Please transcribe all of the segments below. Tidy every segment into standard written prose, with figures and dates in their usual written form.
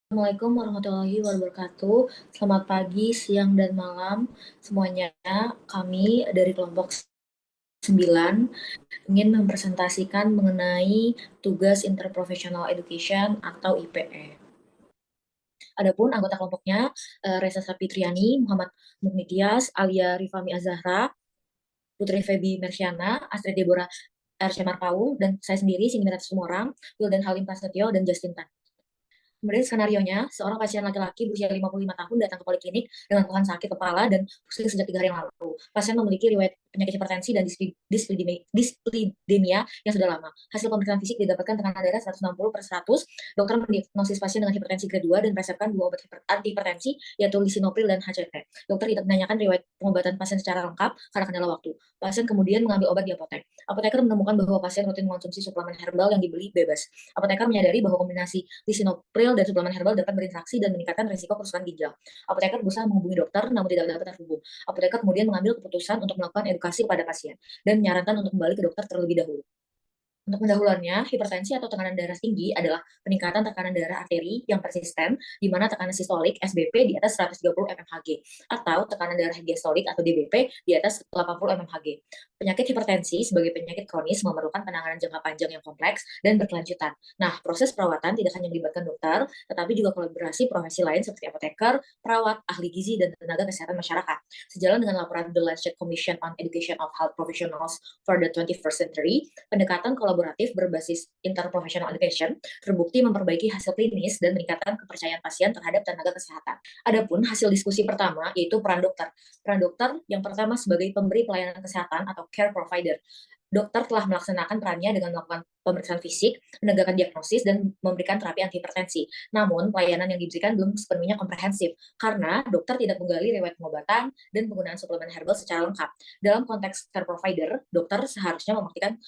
Assalamualaikum warahmatullahi wabarakatuh. Selamat pagi, siang, dan malam semuanya. Kami dari kelompok 9 ingin mempresentasikan mengenai tugas Interprofessional Education atau IPE. Adapun anggota kelompoknya Reza Sapitriani, Muhammad Muknitias, Alia Rifami Azahra, Putri Febi Mersyana, Astrid Deborah R. Paul, dan saya sendiri, Singinata Sumorang, Wildan Halim Prasetyo, dan Justin Tan. Kemudian skenarionya, seorang pasien laki-laki berusia 55 tahun datang ke poliklinik dengan keluhan sakit kepala dan pusing sejak 3 hari yang lalu. Pasien memiliki riwayat penyakit hipertensi dan dislipidemia yang sudah lama. Hasil pemeriksaan fisik didapatkan tekanan darah 160 per 100. Dokter mendiagnosis pasien dengan hipertensi grade 2 dan resepkan 2 obat antihipertensi, yaitu lisinopril dan HCT. Dokter tidak menanyakan riwayat pengobatan pasien secara lengkap karena kendala waktu. Pasien kemudian mengambil obat di apotek. Apoteker menemukan bahwa pasien rutin mengonsumsi suplemen herbal yang dibeli bebas. Apoteker menyadari bahwa kombinasi lisinopril dan suplemen herbal dapat berinteraksi dan meningkatkan risiko kerusakan ginjal. Apoteker berusaha menghubungi dokter namun tidak dapat terhubung. Apoteker kemudian mengambil keputusan untuk melakukan edukasi kepada pasien dan menyarankan untuk kembali ke dokter terlebih dahulu. Untuk pendahuluannya, hipertensi atau tekanan darah tinggi adalah peningkatan tekanan darah arteri yang persisten, di mana tekanan sistolik (SBP) di atas 130 mmHg, atau tekanan darah diastolik atau DBP di atas 80 mmHg. Penyakit hipertensi sebagai penyakit kronis memerlukan penanganan jangka panjang yang kompleks dan berkelanjutan. Nah, proses perawatan tidak hanya melibatkan dokter, tetapi juga kolaborasi profesi lain seperti apoteker, perawat, ahli gizi, dan tenaga kesehatan masyarakat. Sejalan dengan laporan The Lancet Commission on Education of Health Professionals for the 21st Century, pendekatan kolaboratif berbasis interprofessional education terbukti memperbaiki hasil klinis dan meningkatkan kepercayaan pasien terhadap tenaga kesehatan. Adapun hasil diskusi pertama yaitu peran dokter. Peran dokter yang pertama sebagai pemberi pelayanan kesehatan atau care provider. Dokter telah melaksanakan perannya dengan melakukan pemeriksaan fisik, menegakkan diagnosis, dan memberikan terapi antihipertensi. Namun, pelayanan yang diberikan belum sepenuhnya komprehensif, karena dokter tidak menggali riwayat pengobatan dan penggunaan suplemen herbal secara lengkap. Dalam konteks care provider, dokter seharusnya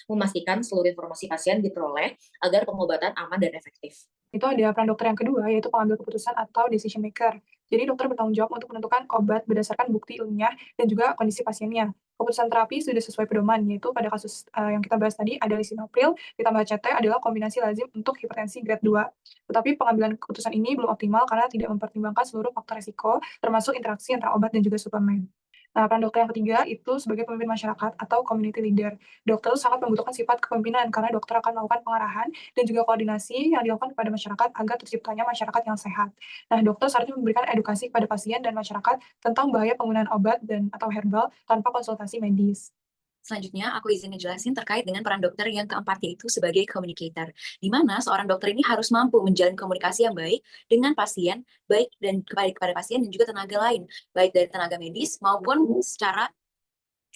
memastikan seluruh informasi pasien diperoleh agar pengobatan aman dan efektif. Itu ada peran dokter yang kedua, yaitu pengambil keputusan atau decision maker. Jadi dokter bertanggung jawab untuk menentukan obat berdasarkan bukti ilmiah dan juga kondisi pasiennya. Keputusan terapi sudah sesuai pedoman, yaitu pada kasus yang kita bahas tadi ada lisinopril ditambah CT adalah kombinasi lazim untuk hipertensi grade 2. Tetapi pengambilan keputusan ini belum optimal karena tidak mempertimbangkan seluruh faktor risiko, termasuk interaksi antara obat dan juga suplemen. Nah, peran dokter yang ketiga itu sebagai pemimpin masyarakat atau community leader. Dokter sangat membutuhkan sifat kepemimpinan karena dokter akan melakukan pengarahan dan juga koordinasi yang dilakukan kepada masyarakat agar terciptanya masyarakat yang sehat. Nah, dokter seharusnya memberikan edukasi kepada pasien dan masyarakat tentang bahaya penggunaan obat dan atau herbal tanpa konsultasi medis. Selanjutnya, aku izin ngejelasin terkait dengan peran dokter yang keempat, yaitu sebagai communicator, di mana seorang dokter ini harus mampu menjalin komunikasi yang baik dengan pasien, baik dan kepada pasien dan juga tenaga lain, baik dari tenaga medis maupun secara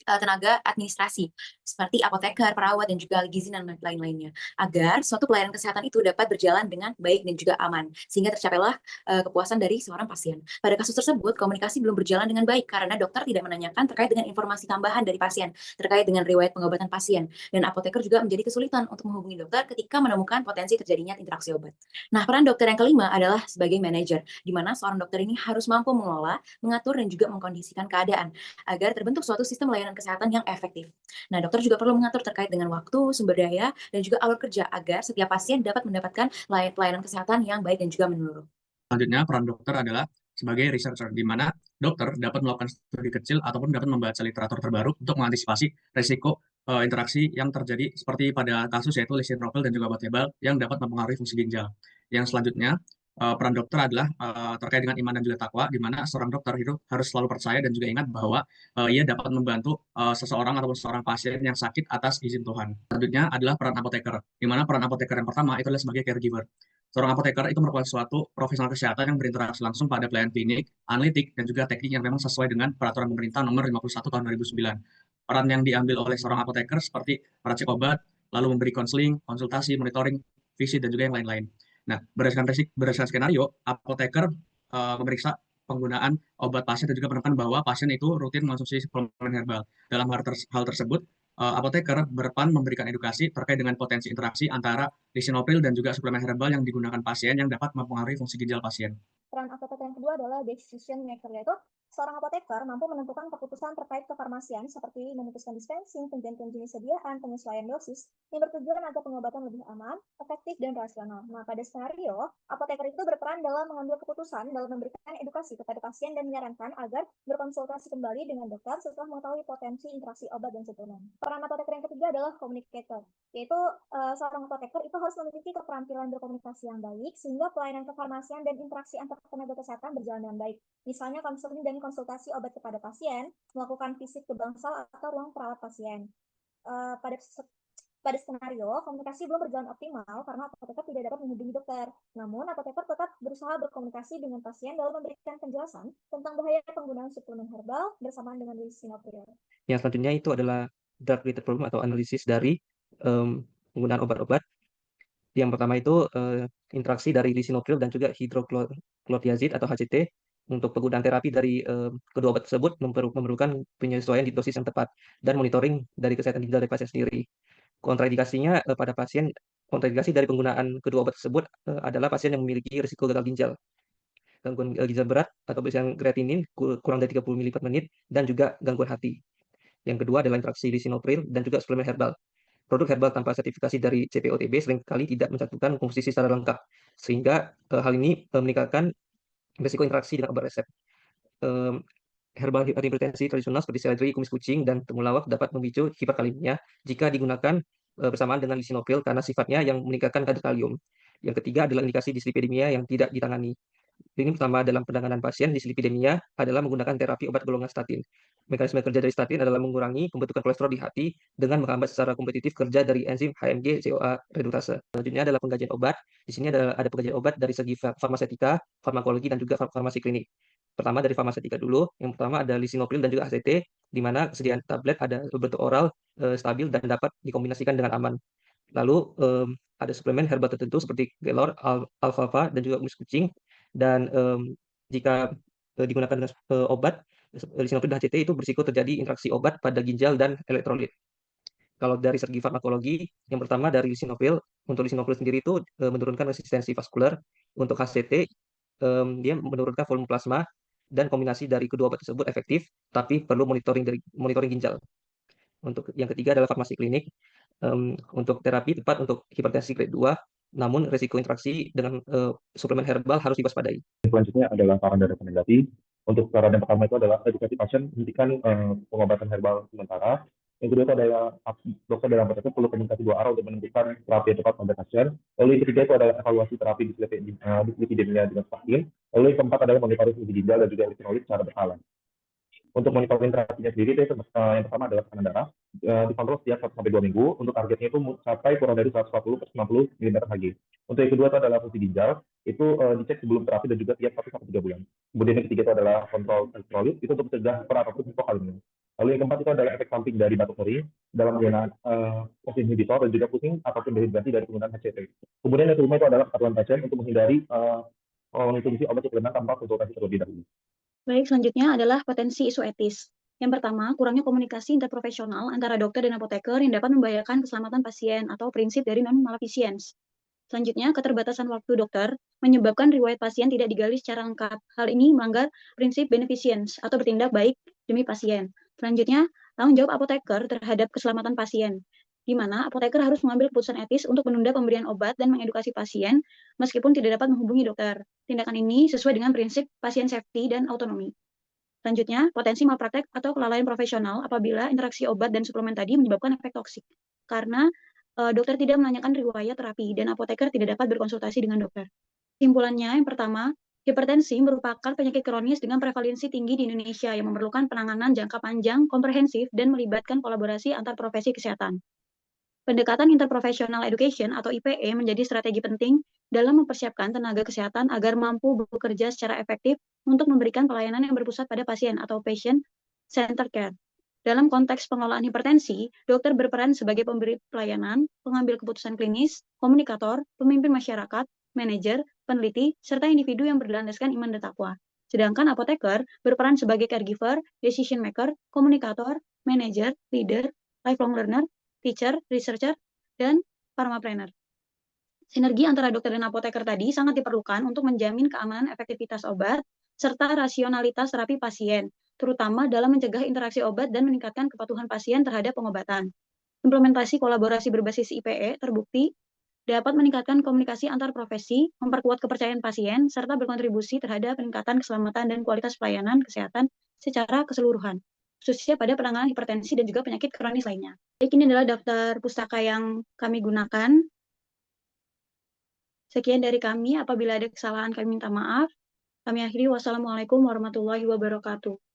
tenaga administrasi seperti apoteker, perawat, dan juga ahli gizi dan lain-lainnya, agar suatu pelayanan kesehatan itu dapat berjalan dengan baik dan juga aman, sehingga tercapailah kepuasan dari seorang pasien. Pada kasus tersebut, komunikasi belum berjalan dengan baik karena dokter tidak menanyakan terkait dengan informasi tambahan dari pasien, terkait dengan riwayat pengobatan pasien, dan apoteker juga menjadi kesulitan untuk menghubungi dokter ketika menemukan potensi terjadinya interaksi obat. Nah, peran dokter yang kelima adalah sebagai manajer, di mana seorang dokter ini harus mampu mengelola, mengatur, dan juga mengkondisikan keadaan agar terbentuk suatu sistem layanan kesehatan yang efektif. Nah, dokter juga perlu mengatur terkait dengan waktu, sumber daya, dan juga alur kerja agar setiap pasien dapat mendapatkan pelayanan kesehatan yang baik dan juga menyeluruh. Selanjutnya, peran dokter adalah sebagai researcher, di mana dokter dapat melakukan studi kecil ataupun dapat membaca literatur terbaru untuk mengantisipasi risiko interaksi yang terjadi seperti pada kasus yaitu lisinopril dan juga obat herbal yang dapat mempengaruhi fungsi ginjal. Yang selanjutnya, peran dokter adalah terkait dengan iman dan juga takwa, di mana seorang dokter itu harus selalu percaya dan juga ingat bahwa ia dapat membantu seseorang ataupun seorang pasien yang sakit atas izin Tuhan. Selanjutnya adalah peran apoteker, di mana peran apoteker yang pertama itu adalah sebagai caregiver. Seorang apoteker itu merupakan suatu profesional kesehatan yang berinteraksi langsung pada pelayanan klinik, analitik, dan juga teknik yang memang sesuai dengan peraturan pemerintah nomor 51 tahun 2009. Peran yang diambil oleh seorang apoteker seperti meracik obat, lalu memberi konseling, konsultasi, monitoring, visit, dan juga yang lain-lain. Nah, berdasarkan skenario, apoteker memeriksa penggunaan obat pasien dan juga menemukan bahwa pasien itu rutin mengonsumsi suplemen herbal. Dalam hal tersebut, apoteker berperan memberikan edukasi terkait dengan potensi interaksi antara lisinopril dan juga suplemen herbal yang digunakan pasien yang dapat mempengaruhi fungsi ginjal pasien. Peran apoteker yang kedua adalah decision maker, yaitu Seorang apoteker mampu menentukan keputusan terkait kefarmasian seperti memutuskan dispensing, penggantian jenis sediaan, penyesuaian dosis, yang bertujuan agar pengobatan lebih aman, efektif, dan rasional. Nah, pada skenario, apoteker itu berperan dalam mengambil keputusan dalam memberikan edukasi kepada pasien dan menyarankan agar berkonsultasi kembali dengan dokter setelah mengetahui potensi interaksi obat dan suplemen. Peran apoteker yang ketiga adalah communicator, yaitu seorang apoteker itu harus memiliki keterampilan berkomunikasi yang baik sehingga pelayanan kefarmasian dan interaksi antar tenaga kesehatan berjalan dengan baik. Misalnya konseling dan konsultasi obat kepada pasien, melakukan visit ke bangsal atau ruang perawat pasien. Pada skenario, komunikasi belum berjalan optimal karena apoteker tidak dapat menghubungi dokter. Namun, apoteker tetap berusaha berkomunikasi dengan pasien dalam memberikan penjelasan tentang bahaya penggunaan suplemen herbal bersamaan dengan lisinopril. Yang selanjutnya itu adalah drug-related problem atau analisis dari penggunaan obat-obat. Yang pertama itu interaksi dari lisinopril dan juga hidroklotiazid atau HCT. Untuk penggunaan terapi dari kedua obat tersebut memerlukan penyesuaian di dosis yang tepat dan monitoring dari kesehatan ginjal dari pasien sendiri. Kontraindikasinya pada pasien, kontraindikasi dari penggunaan kedua obat tersebut adalah pasien yang memiliki risiko gagal ginjal, gangguan ginjal berat atau pemeriksaan kreatinin kurang dari 30 ml per menit, dan juga gangguan hati. Yang kedua adalah interaksi lisinopril dan juga suplemen herbal. Produk herbal tanpa sertifikasi dari CPOTB seringkali tidak mencantumkan komposisi secara lengkap, sehingga hal ini meningkatkan risiko interaksi dengan obat resep. Herbal hipertensi tradisional seperti seledri, kumis kucing, dan temulawak dapat memicu hiperkalemia jika digunakan bersamaan dengan lisinopril karena sifatnya yang meningkatkan kadar kalium. Yang ketiga adalah indikasi dislipidemia yang tidak ditangani. Ini pertama dalam penanganan pasien dislipidemia adalah menggunakan terapi obat golongan statin. Mekanisme kerja dari statin adalah mengurangi pembentukan kolesterol di hati dengan menghambat secara kompetitif kerja dari enzim HMG CoA redutase. Selanjutnya adalah pengkajian obat. Di sini ada pengkajian obat dari segi farmasetika, farmakologi, dan juga farmasi klinik. Pertama dari farmasetika dulu. Yang pertama ada lisinopril dan juga HCT, di mana kesediaan tablet ada berbentuk oral, stabil, dan dapat dikombinasikan dengan aman. Lalu ada suplemen herbal tertentu seperti Gelor, alfalfa, dan juga kumis kucing. Dan jika digunakan dengan obat lisinopril dan HCT itu berisiko terjadi interaksi obat pada ginjal dan elektrolit. Kalau dari segi farmakologi, yang pertama dari lisinopril. Untuk lisinopril sendiri itu menurunkan resistensi vaskular. Untuk HCT, dia menurunkan volume plasma, dan kombinasi dari kedua obat tersebut efektif, tapi perlu monitoring ginjal. Untuk yang ketiga adalah farmasi klinik. Untuk terapi tepat untuk hipertensi grade 2, namun risiko interaksi dengan suplemen herbal harus diwaspadai. Selanjutnya adalah saran dan rekomendasi. Untuk saran yang pertama itu adalah edukasi pasien hentikan pengobatan herbal sementara. Yang kedua itu adalah dokter dalam praktek perlu komunikasi 2 arah untuk menentukan terapi yang tepat pada pasien. Lalu yang ketiga itu adalah evaluasi terapi dislipidemia dengan pasien. Lalu yang keempat adalah monitoring fungsi ginjal dan juga elektrolit secara berkala. Untuk monitoring terapinya sendiri, itu yang pertama adalah tekanan darah, dikontrol setiap 1-2 minggu. Untuk targetnya itu mencapai kurang dari 140/90 mm/Hg. Untuk yang kedua itu adalah fungsi ginjal, itu dicek sebelum terapi dan juga tiap 1-3 bulan. Kemudian yang ketiga itu adalah kontrol elektrolit, itu untuk mencegah hiper ataupun hipokalemia. Lalu yang keempat itu adalah efek samping dari batuk kering dalam penggunaan oxy inhibitor dan juga pusing ataupun dehidrasi dari penggunaan HCT. Kemudian yang kelima itu adalah kepatuhan pasien untuk menghindari mengonsumsi obat suplemen tanpa konsultasi terlebih dahulu. Baik, selanjutnya adalah potensi isu etis. Yang pertama, kurangnya komunikasi interprofesional antara dokter dan apoteker yang dapat membahayakan keselamatan pasien atau prinsip dari non-maleficence. Selanjutnya, keterbatasan waktu dokter menyebabkan riwayat pasien tidak digali secara lengkap. Hal ini melanggar prinsip beneficence atau bertindak baik demi pasien. Selanjutnya, tanggung jawab apoteker terhadap keselamatan pasien, di mana apoteker harus mengambil keputusan etis untuk menunda pemberian obat dan mengedukasi pasien meskipun tidak dapat menghubungi dokter. Tindakan ini sesuai dengan prinsip pasien safety dan autonomi. Selanjutnya, potensi malpraktek atau kelalaian profesional apabila interaksi obat dan suplemen tadi menyebabkan efek toksik. Karena dokter tidak menanyakan riwayat terapi dan apoteker tidak dapat berkonsultasi dengan dokter. Kesimpulannya, yang pertama, hipertensi merupakan penyakit kronis dengan prevalensi tinggi di Indonesia yang memerlukan penanganan jangka panjang, komprehensif, dan melibatkan kolaborasi antar profesi kesehatan. Pendekatan interprofessional education atau IPE menjadi strategi penting dalam mempersiapkan tenaga kesehatan agar mampu bekerja secara efektif untuk memberikan pelayanan yang berpusat pada pasien atau patient-centered care. Dalam konteks pengelolaan hipertensi, dokter berperan sebagai pemberi pelayanan, pengambil keputusan klinis, komunikator, pemimpin masyarakat, manajer, peneliti, serta individu yang berlandaskan iman dan takwa. Sedangkan apoteker berperan sebagai caregiver, decision maker, komunikator, manajer, leader, lifelong learner, teacher, researcher, dan pharmapreneur. Sinergi antara dokter dan apoteker tadi sangat diperlukan untuk menjamin keamanan efektivitas obat, serta rasionalitas terapi pasien, terutama dalam mencegah interaksi obat dan meningkatkan kepatuhan pasien terhadap pengobatan. Implementasi kolaborasi berbasis IPE terbukti dapat meningkatkan komunikasi antar profesi, memperkuat kepercayaan pasien, serta berkontribusi terhadap peningkatan keselamatan dan kualitas pelayanan kesehatan secara keseluruhan, khususnya pada penanganan hipertensi dan juga penyakit kronis lainnya. Baik, ini adalah daftar pustaka yang kami gunakan. Sekian dari kami, apabila ada kesalahan kami minta maaf. Kami akhiri, wassalamualaikum warahmatullahi wabarakatuh.